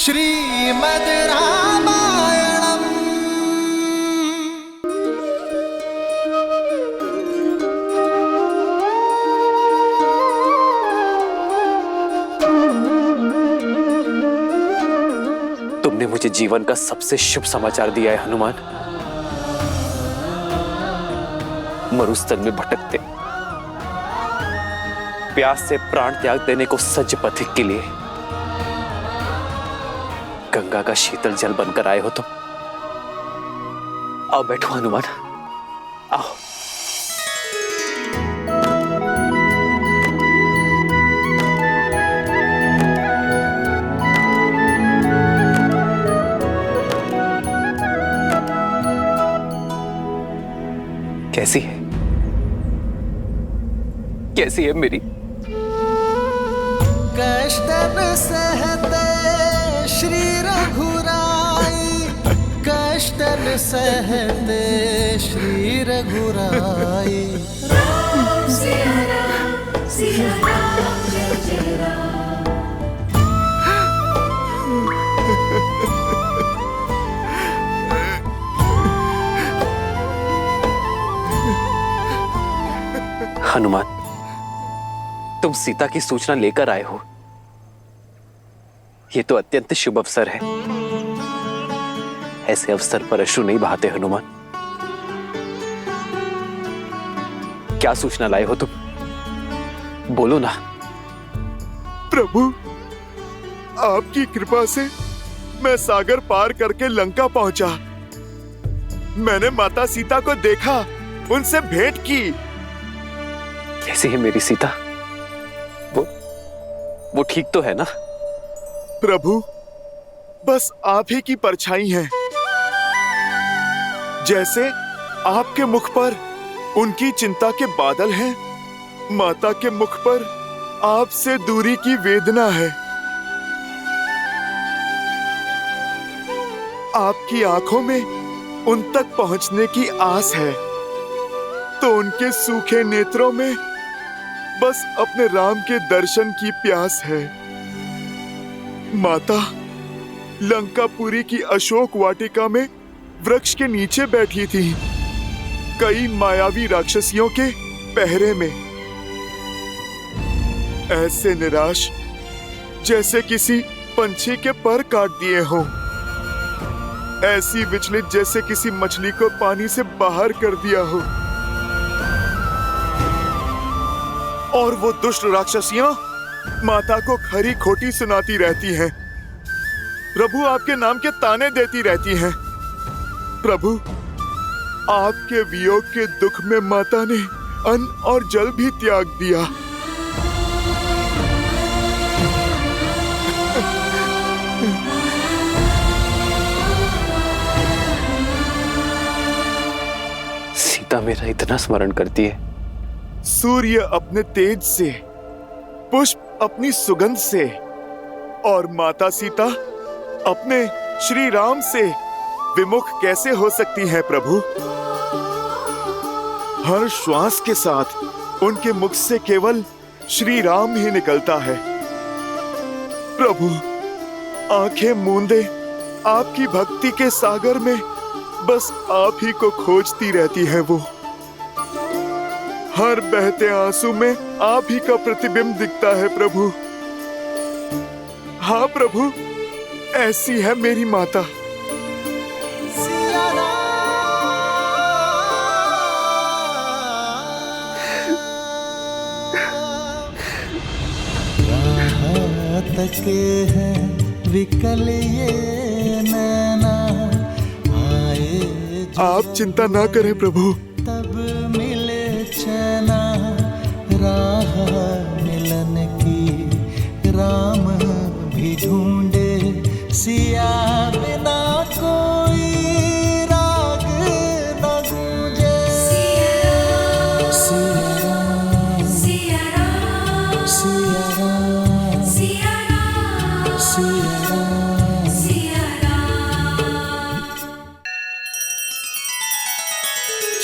श्रीमद् रामायणम्। तुमने मुझे जीवन का सबसे शुभ समाचार दिया है हनुमान। मरुस्थल में भटकते, प्यास से प्राण त्याग देने को सज्ज पथिक के लिए गंगा का शीतल जल बनकर आए हो तुम। आओ बैठो हनुमान, आओ। कैसी है, कैसी है मेरी? कष्टन सहते श्री रघुराई, कष्टन सहते श्री रघुराई। राम सिया राम, सिया राम जय जय राम। हनुमान, तुम सीता की सूचना लेकर आए हो, यह तो अत्यंत शुभ अवसर है। ऐसे अवसर पर अश्रु नहीं बहाते हनुमान। क्या सूचना लाए हो तुम? बोलो ना। प्रभु, आपकी कृपा से मैं सागर पार करके लंका पहुंचा। मैंने माता सीता को देखा, उनसे भेंट की। कैसी है मेरी सीता? वो ठीक तो है ना? प्रभु, बस आप ही की परछाई है। जैसे आपके मुख पर उनकी चिंता के बादल हैं, माता के मुख पर आपसे दूरी की वेदना है। आपकी आंखों में उन तक पहुंचने की आस है, तो उनके सूखे नेत्रों में बस अपने राम के दर्शन की प्यास है। माता लंकापुरी की अशोक वाटिका में वृक्ष के नीचे बैठी थी, कई मायावी राक्षसियों के पहरे में। ऐसे निराश जैसे किसी पंछी के पर काट दिए हों, ऐसी विचलित जैसे किसी मछली को पानी से बाहर कर दिया हो। और वो दुष्ट राक्षसियां माता को खरी खोटी सुनाती रहती हैं। प्रभु आपके नाम के ताने देती रहती हैं। प्रभु, आपके वियोग के दुख में माता ने अन्न और जल भी त्याग दिया। सीता मेरा इतना स्मरण करती है। सूर्य अपने तेज से, पुष्प अपनी सुगंध से, और माता सीता अपने श्री राम से विमुख कैसे हो सकती हैं प्रभु? हर श्वास के साथ उनके मुख से केवल श्री राम ही निकलता है। प्रभु, आंखें मूंदे आपकी भक्ति के सागर में बस आप ही को खोजती रहती है वो। हर बहते आंसू में आप ही का प्रतिबिंब दिखता है प्रभु। हाँ प्रभु, ऐसी है मेरी माता। सिया राम तक है विकल ये नैना, आए आप चिंता ना करें प्रभु। तब मिले चैना, राह मिलन की राम भी ढूंढे, सिया बिना कोई राग न गूंजे। सिया राम, सिया राम, सिया राम, सिया राम, सिया राम। सिया राम।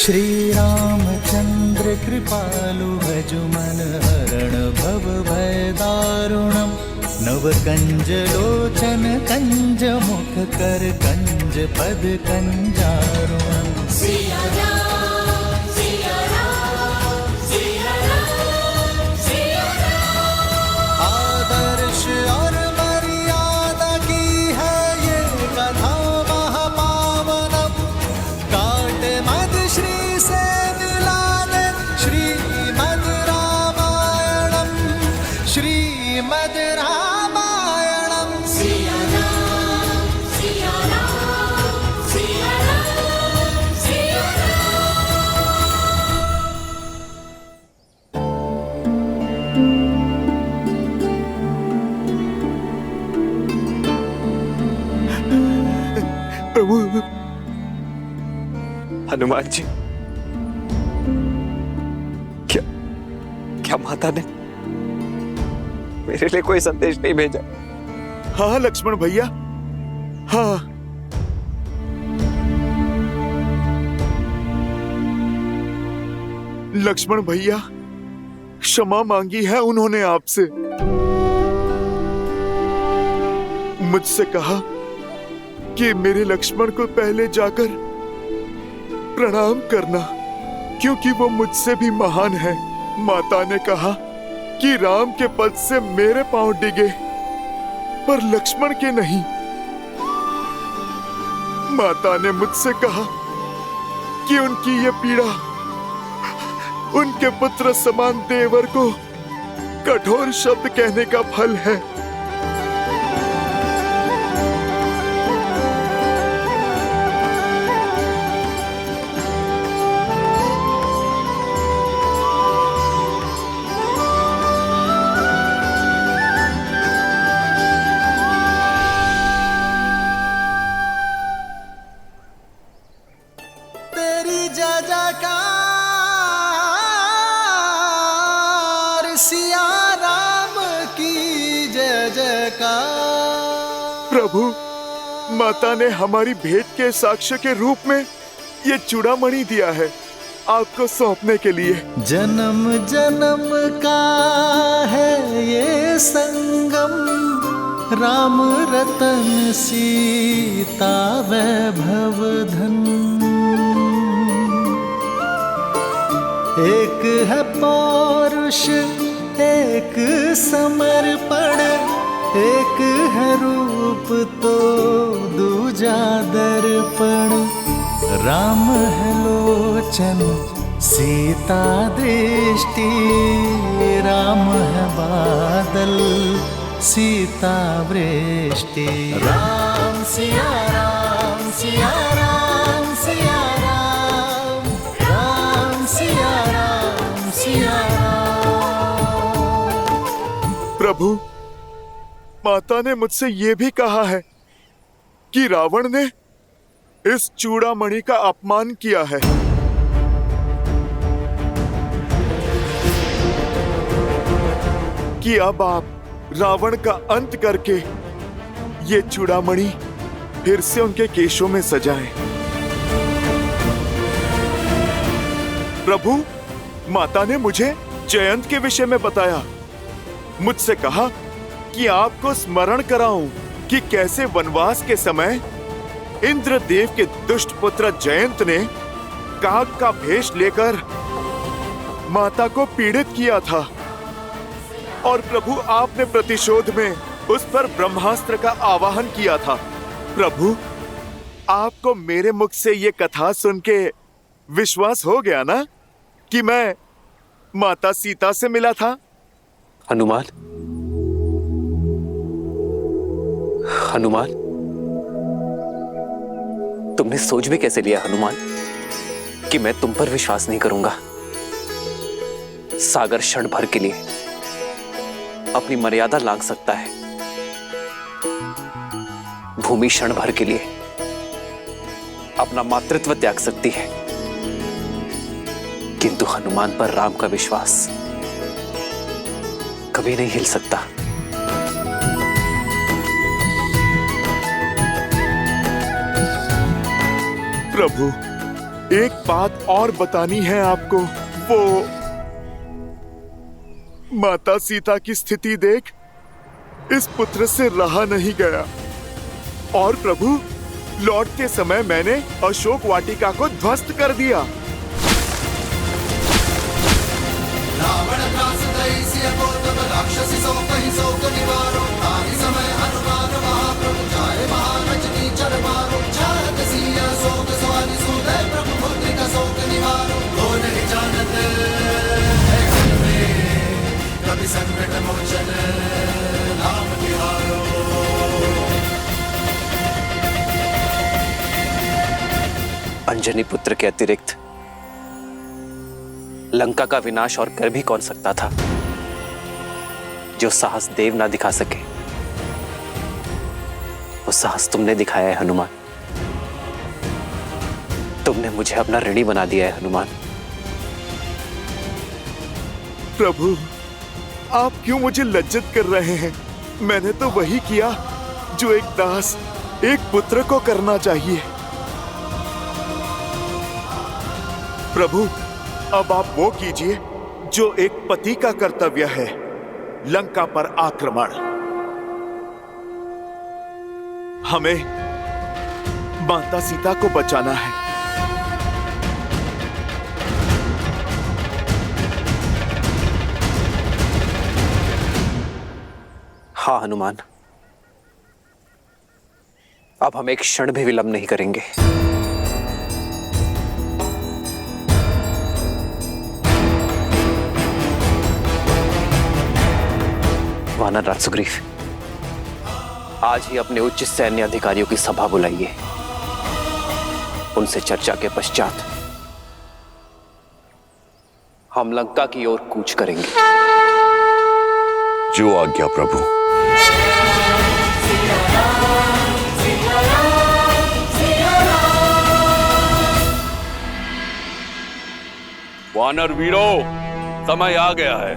श्री रामचंद्र नेत्र कृपालु भजु मन हरण भव भय दारुणम् नव कंज लोचन कंज मुख कर कंज पद कंजारुणम् सिया राम सिया राम सिया राम सिया राम। आदर्श और मर्यादा की है ये कथा महापावनम काट मद श्री से मिला दे श्रीमद् रामायणम श्रीमद् रामायणम सिया राम सिया राम सिया राम सिया राम। प्रभु हनुमान जी, क्या क्या माता ने मेरे लिए कोई संदेश नहीं भेजा? हाँ लक्ष्मण भैया, हाँ। लक्ष्मण भैया, क्षमा मांगी है उन्होंने आपसे। मुझसे कहा कि मेरे लक्ष्मण को पहले जाकर प्रणाम करना, क्योंकि वो मुझसे भी महान है। माता ने कहा कि राम के पद से मेरे पांव डिगे पर लक्ष्मण के नहीं। माता ने मुझसे कहा कि उनकी ये पीड़ा उनके पुत्र समान देवर को कठोर शब्द कहने का फल है। तेरी जय जयकार सिया राम की जय जयकार। प्रभु, माता ने हमारी भेंट के साक्ष्य के रूप में ये चूड़ामणि दिया है आपको सौंपने के लिए। जन्म जन्म का है ये संगम राम रतन सीता वैभव धन। एक है पौरुष एक समर्पण एक है रूप तो दूजा दर्पण। राम है लोचन सीता दृष्टि राम है बादल सीता वृष्टि। राम सिया राम सिया राम सिया राम राम सिया राम सिया राम। प्रभु, माता ने मुझसे ये भी कहा है कि रावण ने इस चूड़ामणि का अपमान किया है। कि अब आप रावण का अंत करके ये चूड़ामणि फिर से उनके केशों में सजाएं। प्रभु, माता ने मुझे जयंत के विषय में बताया। मुझसे कहा कि आपको स्मरण कराऊं कि कैसे वनवास के समय इंद्रदेव के दुष्ट पुत्र जयंत ने काग का भेष लेकर माता को पीड़ित किया था और प्रभु आपने प्रतिशोध में उस पर ब्रह्मास्त्र का आवाहन किया था। प्रभु, आपको मेरे मुख से ये कथा सुन के विश्वास हो गया ना कि मैं माता सीता से मिला था? हनुमान, हनुमान, तुमने सोच भी कैसे लिया हनुमान कि मैं तुम पर विश्वास नहीं करूंगा? सागर क्षण भर के लिए अपनी मर्यादा लांघ सकता है, भूमि क्षण भर के लिए अपना मातृत्व त्याग सकती है, किंतु हनुमान पर राम का विश्वास कभी नहीं हिल सकता। प्रभु, एक बात और बतानी है आपको, वो माता सीता की स्थिति देख इस पुत्र से रहा नहीं गया और प्रभु लौटते समय मैंने अशोक वाटिका को ध्वस्त कर दिया। रावण त्रासदयि सिय गौतम राक्षसी सौकहि शोक निवारो ताहि समय हनुमान महाप्रभु जाय महारजनी चर मारो चाहत सिय शोक स्वानि सुदय प्रभु पुत्रिका शोक निवारो को नहीं जानत है घर में कभी संकट मोचन नाम तिहारो। अंजनी पुत्र के अतिरिक्त लंका का विनाश और कर भी कौन सकता था जो साहस देव ना दिखा सके। वो साहस तुमने दिखाया है हनुमान। तुमने मुझे अपना ऋणी बना दिया है हनुमान। प्रभु आप क्यों मुझे लज्जित कर रहे हैं? मैंने तो वही किया जो एक दास एक पुत्र को करना चाहिए। प्रभु अब आप वो कीजिए जो एक पति का कर्तव्य है, लंका पर आक्रमण। हमें माता सीता को बचाना है। हाँ हनुमान, अब हम एक क्षण भी विलंब नहीं करेंगे। वानर राज सुग्रीव, आज ही अपने उच्च सैन्य अधिकारियों की सभा बुलाइए। उनसे चर्चा के पश्चात हम लंका की ओर कूच करेंगे। जो आज्ञा प्रभु। वानर वीरों, समय आ गया है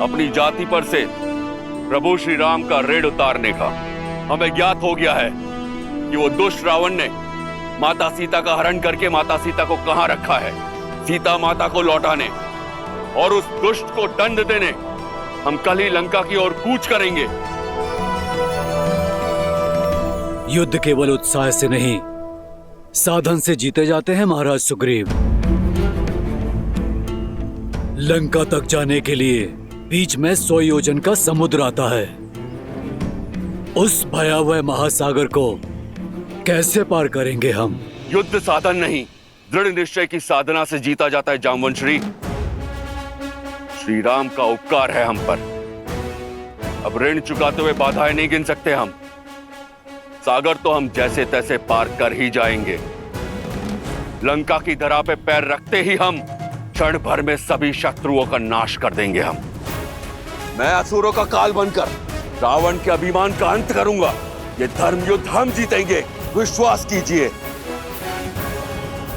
अपनी जाति पर से प्रभु श्री राम का ऋण उतारने का। हमें ज्ञात हो गया है कि वो दुष्ट रावण ने माता सीता का हरण करके माता सीता को कहां रखा है। सीता माता को लौटाने और उस दुष्ट को दंड देने हम कल ही लंका की ओर कूच करेंगे। युद्ध केवल उत्साह से नहीं, साधन से जीते जाते हैं महाराज सुग्रीव। लंका तक जाने के लिए बीच में 100 योजन का समुद्र आता है। उस भयावह महासागर को कैसे पार करेंगे हम? युद्ध साधन नहीं, दृढ़ निश्चय की साधना से जीता जाता है जामवंशी। श्री राम का उपकार है हम पर। अब ऋण चुकाते हुए बाधाएं नहीं गिन सकते हम। सागर तो हम जैसे तैसे पार कर ही जाएंगे। लंका की धरा पे पैर रखते ही हम क्षण भर में सभी शत्रुओं का नाश कर देंगे हम। मैं असुरों का काल बनकर रावण के अभिमान का अंत करूंगा। ये धर्म युद्ध हम जीतेंगे, विश्वास कीजिए।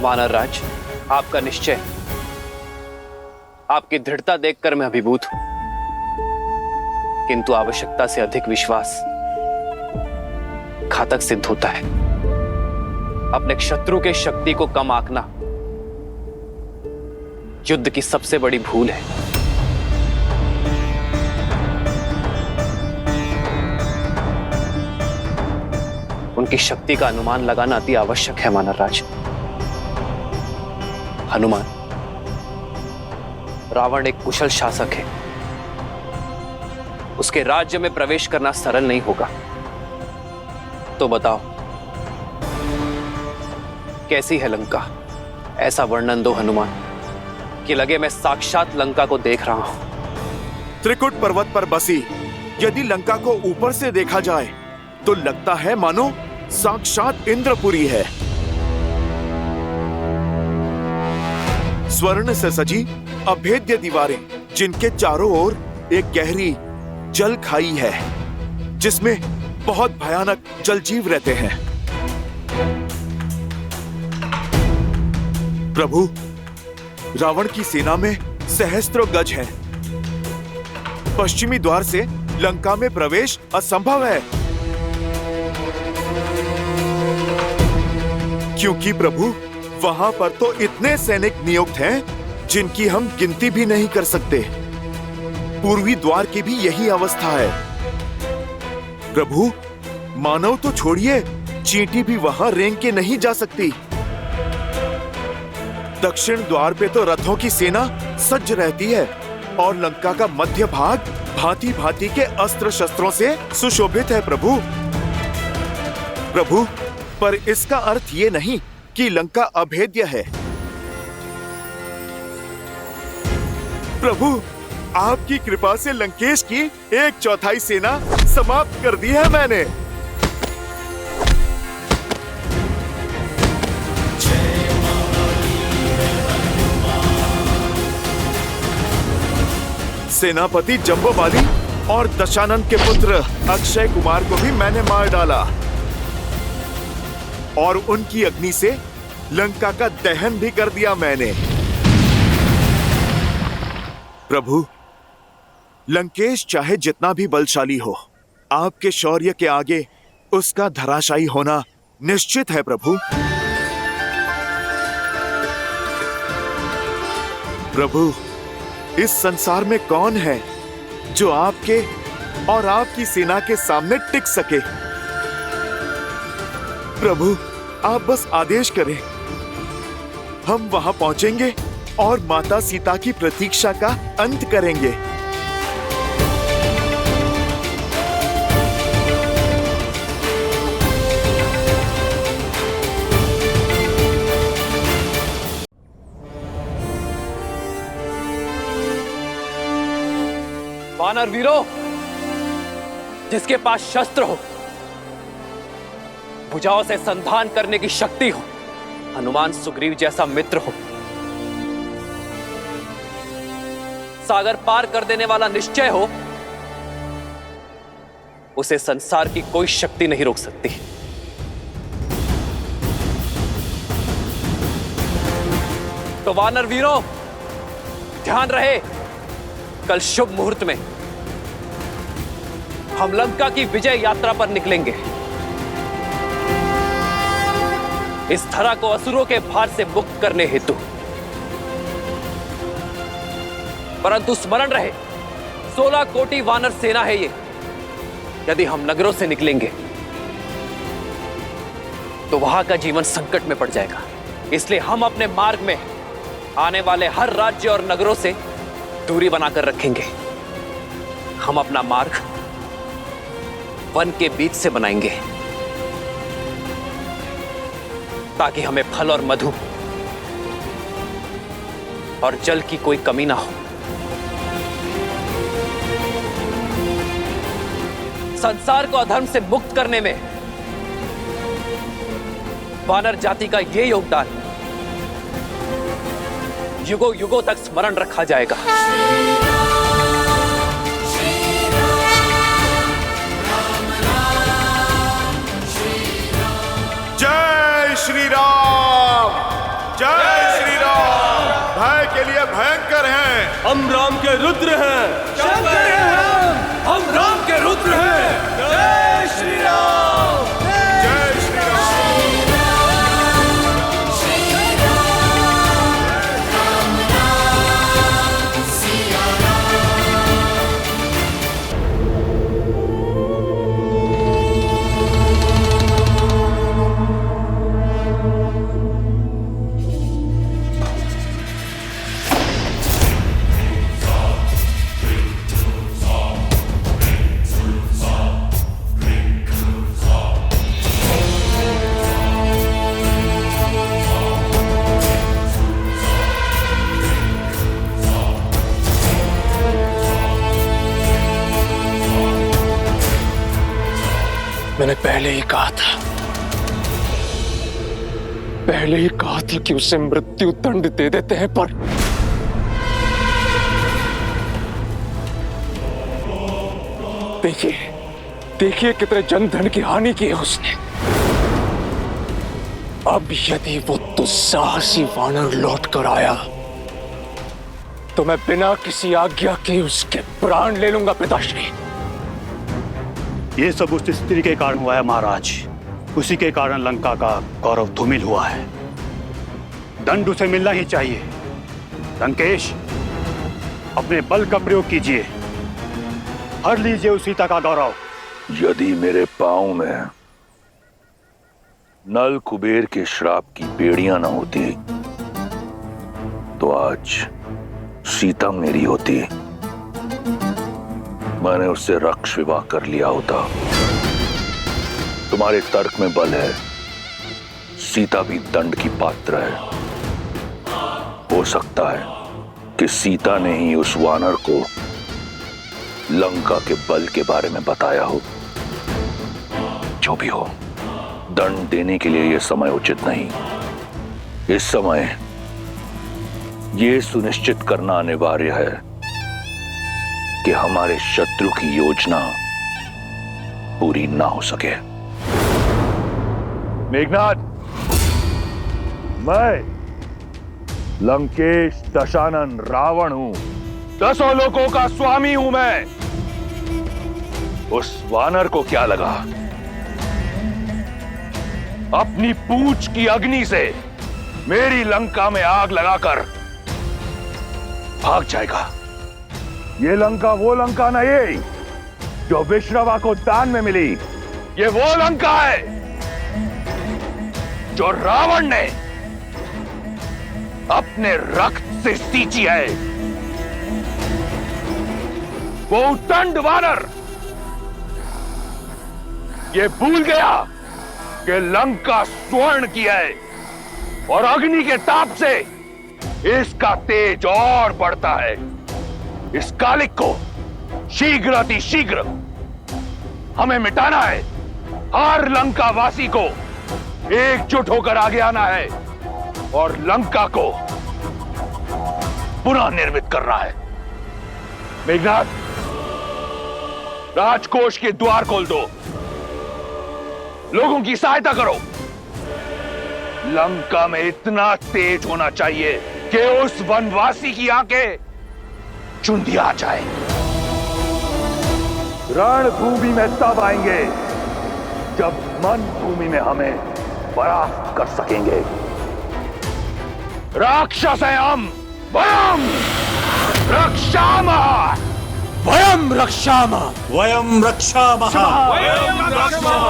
वानर राज, आपका निश्चय, आपकी दृढ़ता देखकर मैं अभिभूत हूं, किंतु आवश्यकता से अधिक विश्वास घातक सिद्ध होता है। अपने शत्रु के शक्ति को कम आंकना युद्ध की सबसे बड़ी भूल है। उनकी शक्ति का अनुमान लगाना अति आवश्यक है वानर राज। हनुमान, रावण एक कुशल शासक है। उसके राज्य में प्रवेश करना सरल नहीं होगा। तो बताओ, कैसी है लंका? ऐसा वर्णन दो हनुमान कि लगे मैं साक्षात लंका को देख रहा हूं। त्रिकुट पर्वत पर बसी यदि लंका को ऊपर से देखा जाए तो लगता है मानो साक्षात इंद्रपुरी है। स्वर्ण से सजी अभेद्य दीवारें, जिनके चारों ओर एक गहरी जल खाई है जिसमें बहुत भयानक जलजीव रहते हैं। प्रभु, रावण की सेना में सहस्त्रों गज हैं। पश्चिमी द्वार से लंका में प्रवेश असंभव है, क्योंकि प्रभु वहां पर तो इतने सैनिक नियुक्त हैं जिनकी हम गिनती भी नहीं कर सकते। पूर्वी द्वार की भी यही अवस्था है। प्रभु, मानव तो छोड़िए, चींटी भी वहां रेंग के नहीं जा सकती। दक्षिण द्वार पे तो रथों की सेना सज्ज रहती है और लंका का मध्य भाग भांति भांति के अस्त्र शस्त्रों से सुशोभित है। प्रभु, प्रभु, पर इसका अर्थ ये नहीं कि लंका अभेद्य है। प्रभु, आपकी कृपा से लंकेश की 1/4 सेना समाप्त कर दी है मैंने। सेनापति जम्बोबाली और दशानन के पुत्र अक्षय कुमार को भी मैंने मार डाला और उनकी अग्नि से लंका का दहन भी कर दिया मैंने। प्रभु, लंकेश चाहे जितना भी बलशाली हो, आपके शौर्य के आगे उसका धराशायी होना निश्चित है। प्रभु, प्रभु, इस संसार में कौन है जो आपके और आपकी सेना के सामने टिक सके। प्रभु, आप बस आदेश करें, हम वहां पहुंचेंगे और माता सीता की प्रतीक्षा का अंत करेंगे। वानर वीरों, जिसके पास शस्त्र हो, भुजाओं से संधान करने की शक्ति हो, हनुमान सुग्रीव जैसा मित्र हो, सागर पार कर देने वाला निश्चय हो, उसे संसार की कोई शक्ति नहीं रोक सकती। तो वानर वीरों, ध्यान रहे, कल शुभ मुहूर्त में हम लंका की विजय यात्रा पर निकलेंगे। इस धरा को असुरों के भार से मुक्त करने हेतु। परंतु स्मरण रहे, 16 कोटि वानर सेना है ये। यदि हम नगरों से निकलेंगे तो वहां का जीवन संकट में पड़ जाएगा। इसलिए हम अपने मार्ग में आने वाले हर राज्य और नगरों से दूरी बनाकर रखेंगे। हम अपना मार्ग वन के बीच से बनाएंगे ताकि हमें फल और मधु और जल की कोई कमी ना हो। संसार को अधर्म से मुक्त करने में वानर जाति का यह योगदान युगों युगों तक स्मरण रखा जाएगा। जय श्री राम, जय श्री राम। भय के लिए भयंकर हैं, हम राम के रुद्र हैं। शंकर हैं हम राम के रुद्र हैं। जय श्री राम, जय श्री राम। मैंने पहले ही कहा था कि उसे मृत्यु दंड दे देते हैं, पर देखिए कितने जनधन की हानि की है उसने। अब यदि वो दुस्साहसी वानर लौट कर आया तो मैं बिना किसी आज्ञा के उसके प्राण ले लूंगा। पिताश्री, ये सब उस स्त्री के कारण हुआ है महाराज। उसी के कारण लंका का गौरव धूमिल हुआ है। दंड उसे मिलना ही चाहिए। लंकेश, अपने बल का प्रयोग कीजिए, हर लीजिए उस सीता का गौरव। यदि मेरे पांव में नल कुबेर के श्राप की बेड़ियां न होती तो आज सीता मेरी होती। मैंने उससे रक्ष विवाह कर लिया होता। तुम्हारे तर्क में बल है, सीता भी दंड की पात्र है। हो सकता है कि सीता ने ही उस वानर को लंका के बल के बारे में बताया हो। जो भी हो, दंड देने के लिए यह समय उचित नहीं। इस समय यह सुनिश्चित करना अनिवार्य है कि हमारे शत्रु की योजना पूरी ना हो सके। मेघनाथ, मैं लंकेश दशानन रावण हूं, 10 लोकों का स्वामी हूं मैं। उस वानर को क्या लगा, अपनी पूंछ की अग्नि से मेरी लंका में आग लगाकर भाग जाएगा। ये लंका वो लंका नहीं जो विश्रवा को दान में मिली। ये वो लंका है जो रावण ने अपने रक्त से सींची है। वो उद्दंड वानर ये भूल गया कि लंका स्वर्ण की है और अग्नि के ताप से इसका तेज और बढ़ता है। इस कालिक को शीघ्र अति शीघ्र हमें मिटाना है। हर लंका वासी को एकजुट होकर आगे आना है और लंका को पुनः निर्मित करना है। मेघनाथ, राजकोष के द्वार खोल दो, लोगों की सहायता करो। लंका में इतना तेज होना चाहिए कि उस वनवासी की आंखें चुंधिया जाए। रणभूमि में तब आएंगे जब मन भूमि में हमें परास्त कर सकेंगे। राक्षस हैं हम, वयम रक्षामः, वयम रक्षामः, वयम रक्षामः, वयम रक्षामः,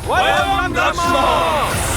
वयम रक्षामः।